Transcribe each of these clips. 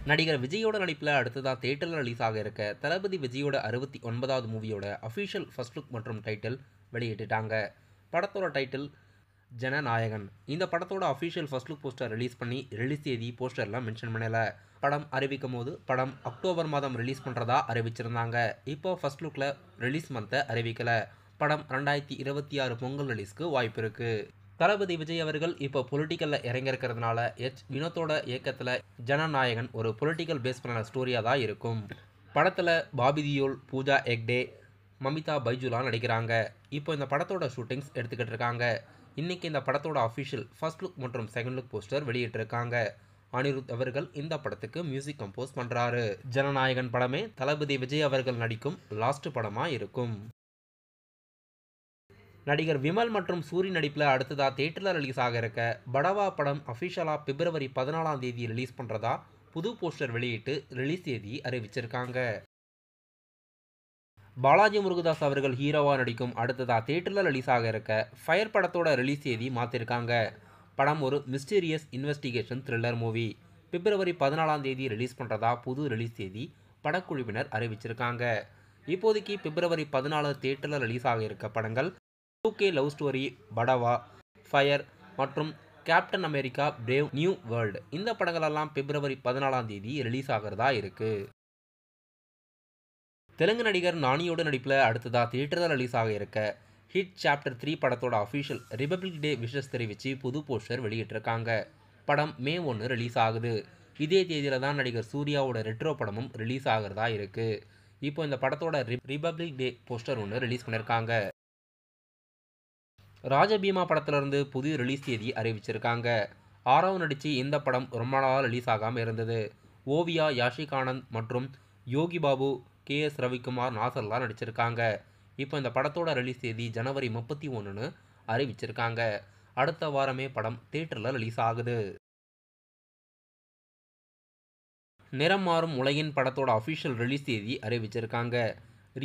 நடிகர் விஜயோட நடிப்பில் அடுத்ததாக தியேட்டரில் ரிலீஸ் ஆக இருக்க தளபதி விஜயோட 69வது மூவியோட அஃபிஷியல் ஃபர்ஸ்ட் லுக் மற்றும் டைட்டில் வெளியிட்டுட்டாங்க. படத்தோட டைட்டில் ஜனநாயகன். இந்த படத்தோட official first look poster release பண்ணி ரிலீஸ் தேதி போஸ்டர்லாம் மென்ஷன் பண்ணல. படம் அறிவிக்கும் போது படம் அக்டோபர் மாதம் ரிலீஸ் பண்ணுறதா அறிவிச்சிருந்தாங்க. இப்போ ஃபர்ஸ்ட் லுக்கில் ரிலீஸ் மந்த்தை அறிவிக்கல. படம் 2026 பொங்கல் ரிலீஸ்க்கு வாய்ப்பு இருக்கு. தளபதி விஜய் அவர்கள் இப்போ பொலிட்டிக்கலில் இறங்கியிருக்கிறதுனால வினோத்தோட இயக்கத்தில் ஜனநாயகன் ஒரு பொலிட்டிக்கல் பேஸ் பண்ண ஸ்டோரியாக தான் இருக்கும். படத்தில் பாபி தியோல், பூஜா ஹெக்டே, மமிதா பைஜுலாம் நடிக்கிறாங்க. இப்போ இந்த படத்தோட ஷூட்டிங்ஸ் எடுத்துக்கிட்டு இருக்காங்க. இன்றைக்கி இந்த படத்தோட அஃபிஷியல் ஃபர்ஸ்ட் லுக் மற்றும் செகண்ட் லுக் போஸ்டர் வெளியிட்டிருக்காங்க. அனிருத் அவர்கள் இந்த படத்துக்கு மியூசிக் கம்போஸ் பண்ணுறாரு. ஜனநாயகன் படமே தளபதி விஜய் அவர்கள் நடிக்கும் லாஸ்ட் படமாக இருக்கும். நடிகர் விமல் மற்றும் சூரி நடிப்பில் அடுத்ததாக தியேட்டரில் ரிலீஸ் ஆக இருக்க படவா படம் அஃபிஷியலாக பிப்ரவரி 14ஆம் தேதி ரிலீஸ் பண்ணுறதா புது போஸ்டர் வெளியிட்டு ரிலீஸ் தேதி அறிவிச்சிருக்காங்க. பாலாஜி முருகதாஸ் அவர்கள் ஹீரோவாக நடிக்கும் அடுத்ததாக தியேட்டரில் ரிலீஸ் ஆக இருக்க ஃபயர் படத்தோட ரிலீஸ் தேதி மாற்றிருக்காங்க. படம் ஒரு மிஸ்டீரியஸ் இன்வெஸ்டிகேஷன் த்ரில்லர் மூவி. பிப்ரவரி 14ஆம் தேதி ரிலீஸ் பண்ணுறதா புது ரிலீஸ் தேதி படக்குழுவினர் அறிவிச்சிருக்காங்க. இப்போதைக்கு பிப்ரவரி 14 தியேட்டரில் ரிலீஸ் ஆக இருக்க படங்கள் 2K love story, Padwa, fire மற்றும் captain America brave new world. இந்த படங்களெல்லாம் பிப்ரவரி 14ஆம் தேதி ரிலீஸ் ஆகிறதா இருக்கு. தெலுங்கு நடிகர் நானியோட நடிப்பில் அடுத்ததாக தியேட்டரில் ரிலீஸ் ஆக இருக்க ஹிட் சாப்டர் 3 படத்தோட அஃபிஷியல் ரிபப்ளிக் டே விஷஸ் தெரிவித்து புது போஸ்டர் வெளியிட்டிருக்காங்க. படம் May 1 ரிலீஸ் ஆகுது. இதே தேதியில் தான் நடிகர் சூர்யாவோட ரெட்ரோ படமும் ரிலீஸ் ஆகிறதா இருக்கு. இப்போ இந்த படத்தோட ரிபப்ளிக் டே போஸ்டர் ஒன்று ரிலீஸ் பண்ணியிருக்காங்க. ராஜபீமா படத்திலிருந்து புதிய ரிலீஸ் தேதி அறிவிச்சிருக்காங்க. ஆரவ் நடித்து இந்த படம் ரொம்ப நாளாக ரிலீஸ் ஆகாமல் இருந்தது. ஓவியா, யாஷிக் ஆனந்த் மற்றும் யோகி பாபு, KS ரவிக்குமார், நாசர்லாம் நடிச்சிருக்காங்க. இப்போ இந்த படத்தோட ரிலீஸ் தேதி ஜனவரி 31ன்னு அறிவிச்சிருக்காங்க. அடுத்த வாரமே படம் தியேட்டரில் ரிலீஸ் ஆகுது. நிறம் மாறும் உலகின் படத்தோட அஃபிஷியல் ரிலீஸ் தேதி அறிவிச்சிருக்காங்க.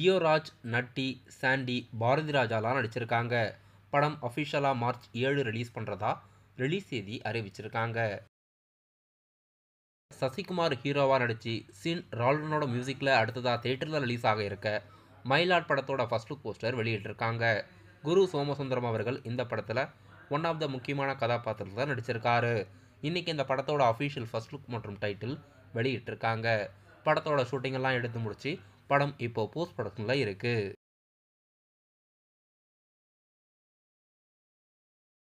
ரியோ ராஜ், நட்டி, சாண்டி, பாரதி ராஜாலாம் நடிச்சிருக்காங்க. படம் அஃபிஷியலாக மார்ச் 7 ரிலீஸ் பண்ணுறதா ரிலீஸ் தேதி அறிவிச்சிருக்காங்க. சசிகுமார் ஹீரோவாக நடித்து சின் ரால்டனோட மியூசிக்கில் அடுத்ததாக தியேட்டரில் ரிலீஸ் ஆக இருக்க மயிலாட் படத்தோட ஃபர்ஸ்ட் லுக் போஸ்டர் வெளியிட்டிருக்காங்க. குரு சோமசுந்தரம் அவர்கள் இந்த படத்தில் ஒன் ஆஃப் த முக்கியமான கதாபாத்திரத்தில் நடிச்சிருக்காரு. இன்றைக்கி இந்த படத்தோட அஃபிஷியல் ஃபர்ஸ்ட் லுக் மற்றும் டைட்டில் வெளியிட்டிருக்காங்க. படத்தோட ஷூட்டிங்கெல்லாம் எடுத்து முடிச்சு படம் இப்போ போஸ்ட் ப்ரொடக்ஷனில் இருக்குது.